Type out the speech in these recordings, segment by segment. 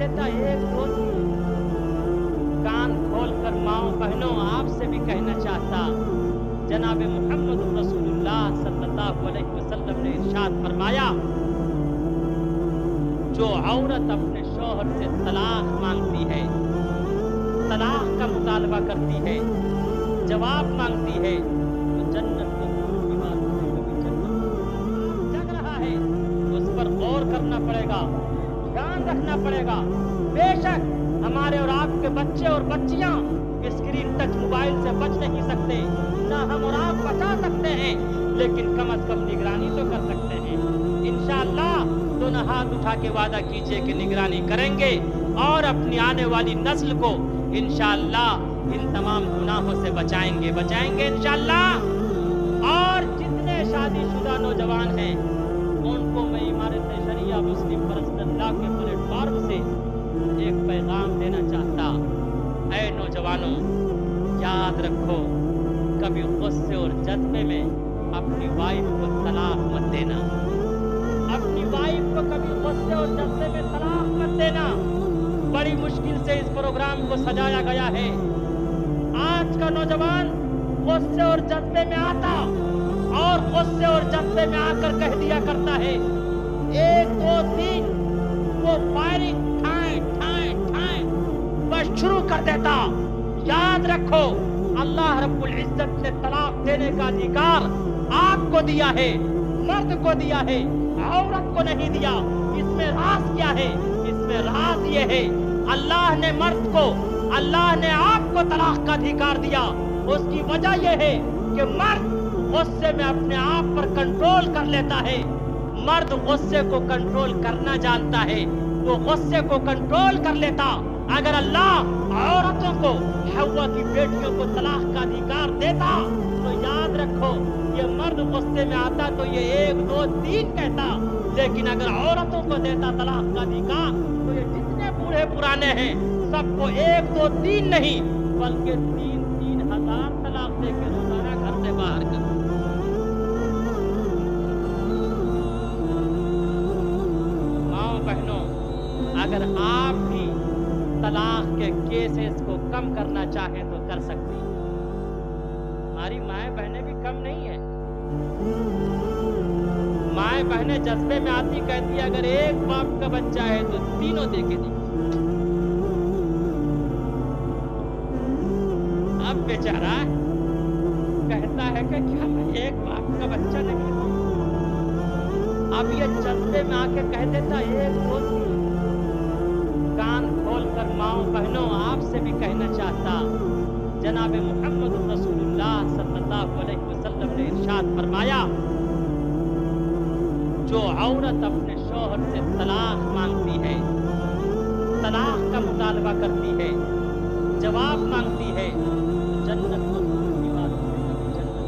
देता एक दो तीन। कान खोल कर माओ बहनों आपसे भी कहना चाहता, जनाब मुहम्मद रसूलुल्लाह सल्लल्लाहु अलैहि वसल्लम ने इरशाद फरमाया, जो औरत अपने शौहर से तलाक मांगती है, तलाक का मुतालबा करती है, जवाब मांगती है, तो जन्नत के फूल की बात से कभी जन्नत जग रहा है, उस पर गौर करना पड़ेगा, ध्यान रखना पड़ेगा। बेशक हमारे और आपके बच्चे और बच्चियां स्क्रीन टच मोबाइल से बच नहीं सकते, ना हम और आप बचा सकते हैं, लेकिन कम से कम निगरानी तो कर सकते हैं। इंशाअल्लाह दोनों हाथ उठा के वादा कीजिए कि निगरानी करेंगे और अपनी आने वाली नस्ल को इंशाअल्लाह इन तमाम गुनाहों से बचाएंगे इंशाअल्लाह। और जितने शादीशुदा नौजवान हैं उनको मैं इमारत शरिया मुस्लिम परस्तल्लाह के प्लेटफॉर्म से एक पैगाम देना चाहता, ऐ नौजवानों याद रखो, कभी गुस्से और जज्बे में अपनी वाइफ को तलाक मत देना, अपनी वाइफ को कभी गुस्से और जज्बे में तलाक मत देना। बड़ी मुश्किल से इस प्रोग्राम को सजाया गया है। आज का नौजवान गुस्से और जज्बे में आता और गुस्से और जज्बे में आकर कह दिया करता है, एक दो तीन, वो फायरिंग ठाए ठाए ठाए बस शुरू कर देता। याद रखो, अल्लाह रब्बुल इज्जत ने तलाक देने का अधिकार आपको दिया है, मर्द को दिया है, औरत को नहीं दिया। इसमें राज क्या है? इसमें राज ये है, अल्लाह ने मर्द को, अल्लाह ने आपको तलाक का अधिकार दिया। उसकी वजह यह है कि मर्द गुस्से में अपने आप पर कंट्रोल कर लेता है। मर्द गुस्से को कंट्रोल करना जानता है, वो गुस्से को कंट्रोल कर लेता। अगर अल्लाह औरतों को, हव्वा की बेटियों को तलाक का अधिकार देता तो याद रखो, ये मर्द गुस्से में आता तो ये एक दो तीन कहता, लेकिन अगर औरतों को देता तलाक का अधिकार तो ये जितने बूढ़े पुराने हैं सबको एक दो तीन नहीं बल्कि 3-3 हजार तलाक देकर रोजाना घर से बाहर कर। माओ बहनों, अगर आप भी तलाक के केसेस को कम करना चाहें तो कर सकती हैं। हमारी माए बहनें भी कम नहीं है। माए बहनें जज्बे में आती, कहती है अगर एक बाप का बच्चा है तो तीनों देके दी। अब बेचारा कहता है कि क्या मैं एक बाप का बच्चा नहीं हूं? अब ये जज्बे में आके कह देता एक दो तीन। कान खोल कर माओ बहनों आपसे भी कहना चाहता, जनाब मुहम्मद रसूलुल्लाह सल्लल्लाहु अलैहि वसल्लम ने इरशाद फरमाया, जो औरत अपने शौहर से तलाक मांगती है, तलाक का मुतालबा करती है, जवाब मांगती है, तो जन्नत को की बात जन्नत।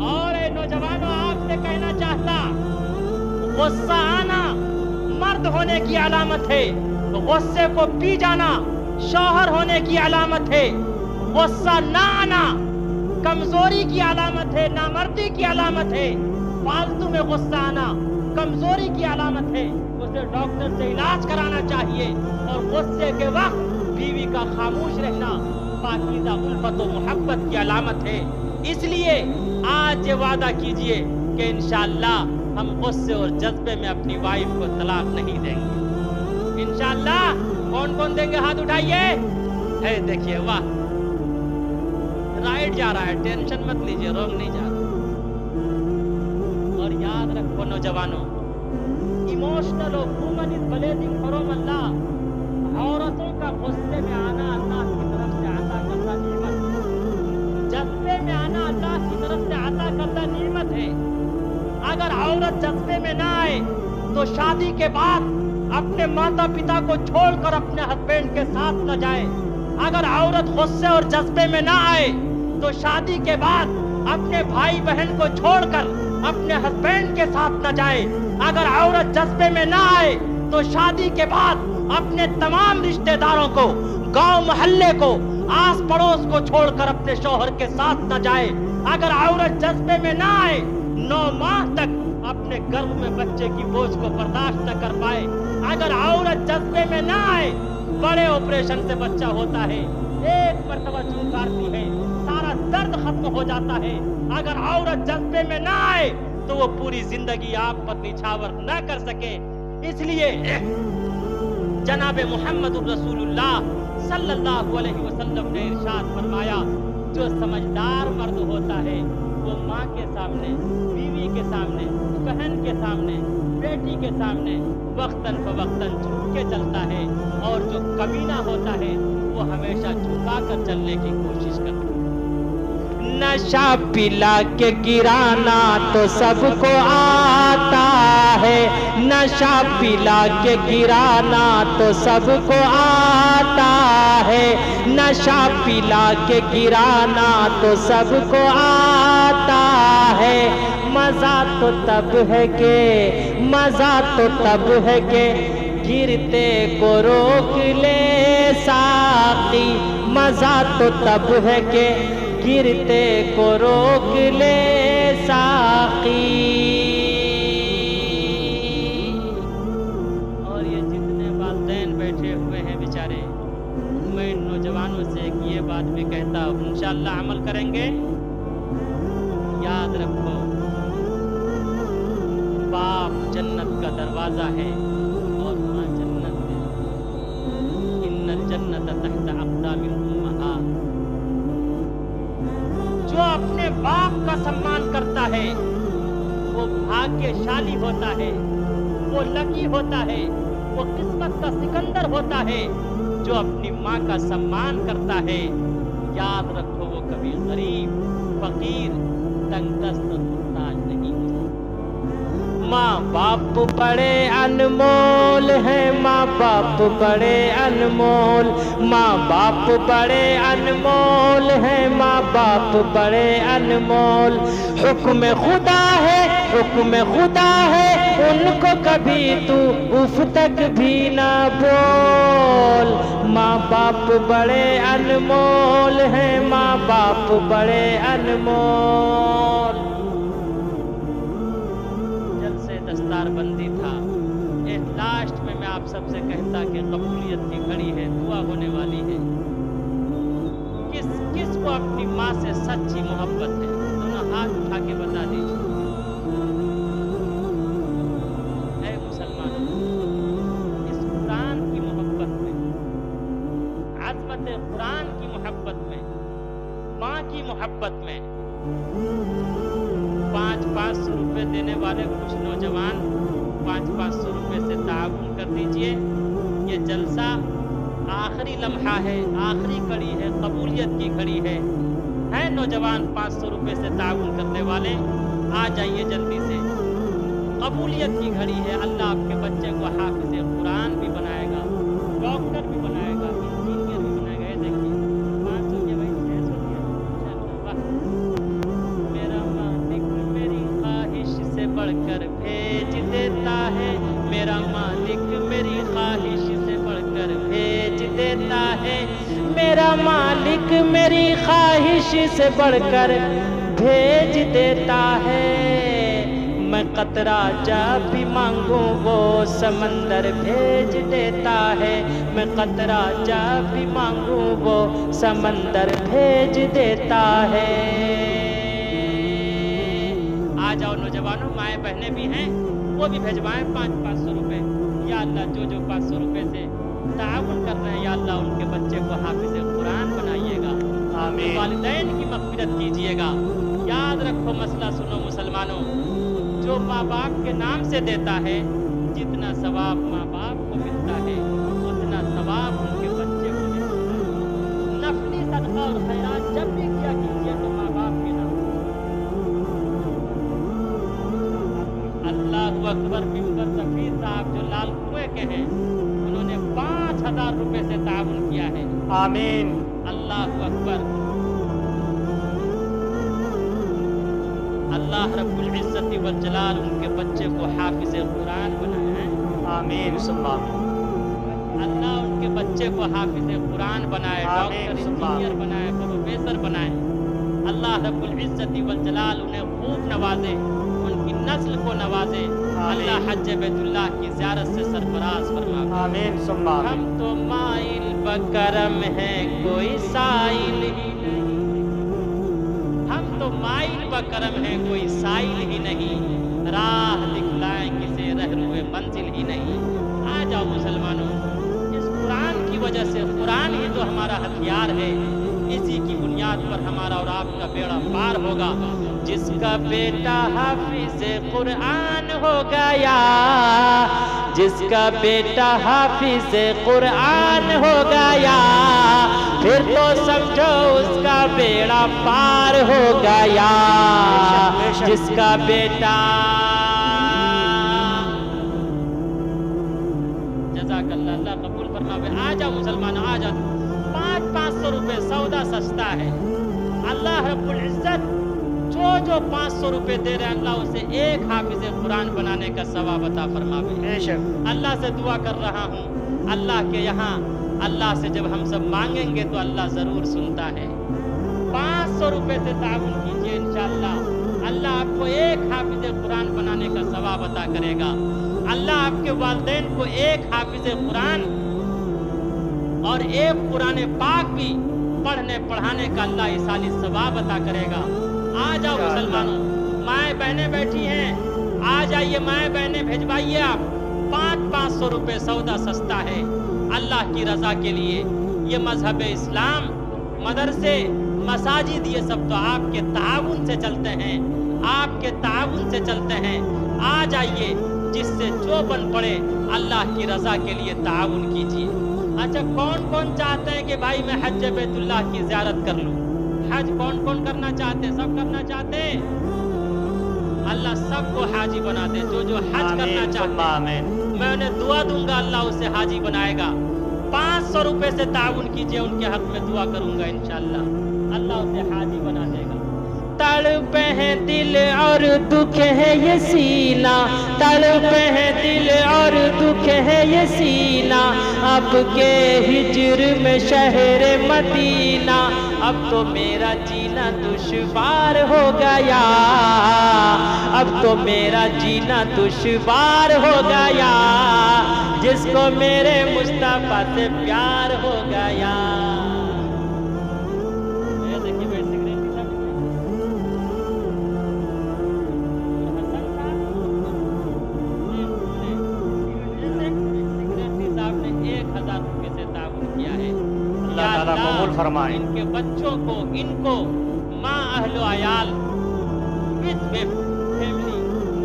और नौजवानों आपसे कहना चाहता, गुस्सा आना मर्द होने की अलामत है, गुस्से को पी जाना शौहर होने की अलामत है। गुस्सा ना आना कमजोरी की अलामत है, नामर्दी की अलामत है। फालतू में गुस्सा आना कमजोरी की अलामत है, उसे डॉक्टर से इलाज कराना चाहिए। और गुस्से के वक्त बीवी का खामोश रहना पाकीज़ा उल्फत और मोहब्बत की अलामत है। इसलिए आज ये वादा कीजिए कि इंशाअल्लाह हम गुस्से और जज्बे में अपनी वाइफ को तलाक नहीं देंगे। इंशाअल्लाह। कौन कौन देंगे? हाथ उठाइए। है देखिए, वाह, राइट जा रहा है, टेंशन मत लीजिए, रॉन्ग नहीं जा रहा। और याद रखो नौजवानों, इमोशनल और वुमन इज ब्लेसिंग फ्रॉम अल्लाह। औरतों का गुस्से में आना अल्लाह की तरफ से अता करता नेमत है, जज्बे में आना अल्लाह की तरफ से अता करता नेमत है। अगर औरत जज्बे में ना आए तो शादी के बाद अपने माता पिता को छोड़कर अपने हस्बैंड के साथ न जाए। अगर औरत गुस्से और जज्बे में ना आए तो शादी के बाद अपने भाई बहन को छोड़कर अपने हस्बैंड के साथ न जाए। अगर औरत जज्बे में ना आए तो शादी के बाद अपने तमाम रिश्तेदारों को, गांव मोहल्ले को, आस पड़ोस को छोड़कर अपने शौहर के साथ न जाए। अगर औरत जज्बे में ना आए, 9 माह तक अपने गर्भ में बच्चे की बोझ को बर्दाश्त न कर पाए, अगर औरत जज्बे में ना आए, बड़े ऑपरेशन से बच्चा होता है, एक मर्तबा चुनकारती है, सारा दर्द खत्म हो जाता है। अगर औरत जज्बे में ना आए तो वो पूरी जिंदगी आप पर निछावर न कर सके। इसलिए जनाब मोहम्मद रसूलुल्लाह सल्लल्लाहु अलैहि वसल्लम ने इरशाद फरमाया, जो समझदार मर्द होता है वो माँ के सामने, बीवी के सामने, बहन के सामने, बेटी के सामने वक्तन फवक्तन झुक के चलता है, और जो कमीना होता है वो हमेशा झुका कर चलने की कोशिश करता है। नशा पिला के गिराना तो सबको आता है, नशा पिला के गिराना तो सबको आता है, नशा पिला के गिराना तो सबको आता है। मजा तो तब है के, मजा तो तब है के गिरते को रोक ले साकी, मजा तो तब है के गिरते को रोक ले साकी। और ये जितने वालिदैन बैठे हुए हैं बेचारे, मैं इन नौजवानों से ये बात भी कहता हूँ, इंशाअल्लाह अमल करेंगे। याद रखो, बाप जन्नत का दरवाजा है और माँ जन्नत है। इन्नल जन्नत तहत अक़दामिल उम्महात। जो अपने बाप का सम्मान करता है वो भाग्यशाली होता है, वो लकी होता है, वो किस्मत का सिकंदर होता है। जो अपनी माँ का सम्मान करता है, याद रखो वो कभी गरीब, फकीर, तंगदस्त, मुहताज नहीं हो सकता। माँ बाप बड़े अनमोल है, माँ बाप बड़े अनमोल, माँ बाप बड़े अनमोल है, माँ बाप बड़े अनमोल। हुक्म खुदा है, हुक्म खुदा है, उनको कभी तू उफ तक भी ना बोल। माँ बाप बड़े अनमोल है, माँ बाप बड़े अनमोल। दस्तार बंदी था, लास्ट में मैं आप सबसे कहता कि कबूलियत की घड़ी है, दुआ होने वाली है। किस किस को अपनी माँ से सच्ची मोहब्बत है? दोनों हाथ उठा के बता दीजिए। ऐ मुसलमानों, इस कुरान की मोहब्बत में, अज़मत कुरान की मोहब्बत में, माँ की मोहब्बत में 500 रुपए देने वाले कुछ नौजवान 500 रुपए से ताउन कर दीजिए। ये जलसा आखिरी लम्हा है, आखिरी कड़ी है, कबूलियत की घड़ी है नौजवान 500 रुपए से ताउन करने वाले आ जाइए जल्दी से। कबूलियत की घड़ी है। अल्लाह आपके बच्चे को हाफिज़ कुरान भी बनाएगा, डॉक्टर भी बनाएगा, इंजीनियर भी बनाएगा। ये देखिए 500 के भाई 600 मेरा मालिक मेरी ख्वाहिश से बढ़कर भेज देता है, मेरा मालिक मेरी ख्वाहिश से बढ़कर भेज देता है, मेरा मालिक मेरी ख्वाहिश से बढ़कर भेज देता है। मैं कतरा जब भी मांगूं वो समंदर भेज देता है, मैं कतरा जब भी मांगूं वो समंदर भेज देता है। आ जाओ नौजवानों, माएँ बहनें भी हैं, वो भी भेजवाएं 500 रुपए। या अल्लाह जो 500 रुपए से ताउन कर रहे हैं, या अल्लाह उनके बच्चे को हाफिज़ कुरान बनाइएगा, आमीन। वालिदैन की मग़फ़िरत कीजिएगा। याद रखो, मसला सुनो मुसलमानों, जो माँ बाप के नाम से देता है, जितना सवाब माँ बाप को मिलता है उतना सवाब उनके बच्चे को मिलता है। नफली सदका और खैरात जब भी किया कीजिए तो माँ बाप के नाम। अल्लाहु अकबर। मिंबर सफीर साहब जो लाल कुएं के हैं, उन्होंने 5000 रुपए से ताउन किया है, आमीन। अल्लाहु अकबर। अल्लाह रब्बुल इज्जति वल जलाल उनके बच्चे को हाफिज़ कुरान बनाए हैं, आमीन। अल्लाह उनके बच्चे को हाफिज़ कुरान बनाए, डॉक्टर, इंजीनियर बनाए, प्रोफेसर बनाए। अल्लाह रब्बुल इज्जति वल जलाल उन्हें खूब नवाजे, उनकी नस्ल को नवाजे, अल्लाह हज बैतुल्लाह की ज़ियारत से सरफराज फरमावे। आमीन सुम्मा हम आमीन। तो माइल बकरम है कोई साइल ही नहीं, हम तो माइल बकरम है कोई साइल ही नहीं, राह दिखलाएं किसे रहरुए मंजिल ही नहीं। आ जाओ मुसलमानों, इस कुरान की वजह से, कुरान ही तो हमारा हथियार है, इसी की बुनियाद पर हमारा और आपका बेड़ा पार होगा। जिसका बेटा हाफिज कुरान हो गया, जिसका बेटा हाफिज कुरान हो गया, फिर तो समझो उसका बेड़ा पार हो गया। जिसका बेटा, जज़ाकल्लाह, अल्लाह कबूल फरमावे। आ जाओ मुसलमान, आ जाओ। 500 रुपए सौदा सस्ता है। अल्लाह रब्बुल इज्जत जो 500 रुपए दे रहे हैं, अल्लाह उसे एक हाफिज कुरान बनाने का सवाब अता फरमावे। बेशक अल्लाह से दुआ कर रहा हूँ, अल्लाह के यहाँ, अल्लाह से जब हम सब मांगेंगे तो अल्लाह ज़रूर सुनता है। 500 रुपए से ताउन कीजिए, इंशाअल्लाह अल्लाह आपको एक हाफिज कुरान बनाने का सवाब अता करेगा। अल्लाह आपके वालिदैन को एक हाफिज कुरान और एक कुरान पाक भी पढ़ने पढ़ाने का अल्लाह इसाली सवाब अता करेगा। आ जाओ मुसलमानों, माएँ बहनें बैठी हैं, आ जाइए माएँ बहनें, भेजवाइए आप। 500 रुपए सौदा सस्ता है अल्लाह की रजा के लिए। ये मजहब इस्लाम, मदरसे, मसाजिद, ये सब तो आपके ताउन से चलते हैं, आपके ताउन से चलते हैं। आ जाइए, जिससे जो बन पड़े अल्लाह की रजा के लिए ताउन कीजिए। अच्छा, कौन कौन चाहते हैं कि भाई मैं हज बैतुल्लाह की ज़ियारत कर लूँ? हज कौन कौन करना चाहते हैं? सब करना चाहते हैं? अल्लाह सबको हाजी बना दे। जो जो हज करना चाहते हैं, मैं उन्हें दुआ दूंगा, अल्लाह उसे हाजी बनाएगा। 500 रुपए से ताउन कीजिए, उनके हक में दुआ करूंगा, इंशाअल्लाह अल्लाह उसे हाजी बना देगा। तड़पे हैं दिल और दुख है ये सीना, तड़पे हैं दिल और दुख है ये सीना, अब के हिज्र में शहर मदीना, अब तो मेरा जीना दुश्वार हो गया, अब तो मेरा जीना दुश्वार हो गया, जिसको मेरे मुस्तफा से प्यार हो गया। कबूल फरमाए। इनके बच्चों को, इनको माँ अहलो अयाल विद फैमिली,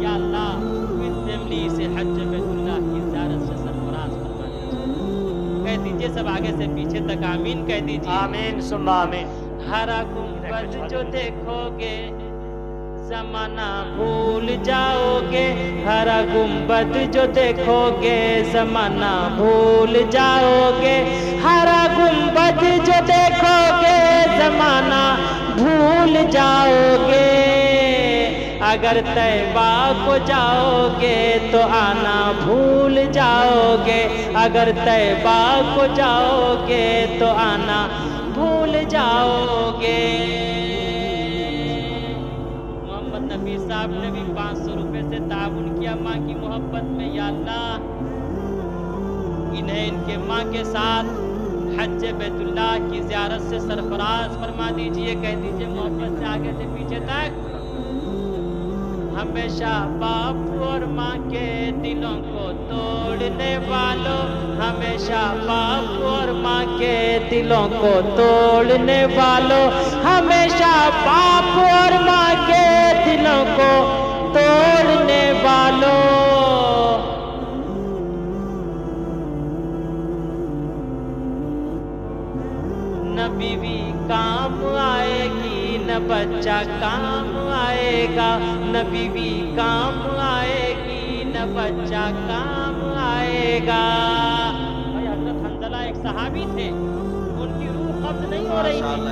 या अल्लाह विद फैमिली से हज बैतुल्लाह की ज़ियारत से सरफराज फरमा दीजिए। कह दीजिए सब आगे से पीछे तक आमीन कह दीजिए। आमीन सुम्मा आमीन। हरा गुंबद जो देखोगे ज़माना भूल जाओगे, हरा गुंबद जो देखोगे ज़माना भूल जाओगे, हरा गुंबद जो देखोगे ज़माना भूल जाओगे। अगर तैबा को जाओगे तो आना भूल जाओगे, अगर तैबा को जाओगे तो आना भूल जाओगे। नबी साहब ने भी 500 रुपए से ताउन किया माँ की मोहब्बत में। या अल्लाह, इन्हें इनके माँ के साथ हज बैतुल्लाह की ज़ियारत से सरफराज फरमा दीजिए। कह दीजिए मोहब्बत से आगे से पीछे तक, हमेशा बाप और माँ के दिलों को तोड़ने वालों, हमेशा बाप और माँ के दिलों को तोड़ने वालों, हमेशा बाप और माँ के दिलों को तोड़ने वालों। न बीवी काम आएगी, न बच्चा काम आएगा, न बीवी काम आएगी, न बच्चा काम आएगा। भाई हज़रत हंज़ला एक सहाबी थे, उनकी रूह कब्ज़ नहीं हो रही थी।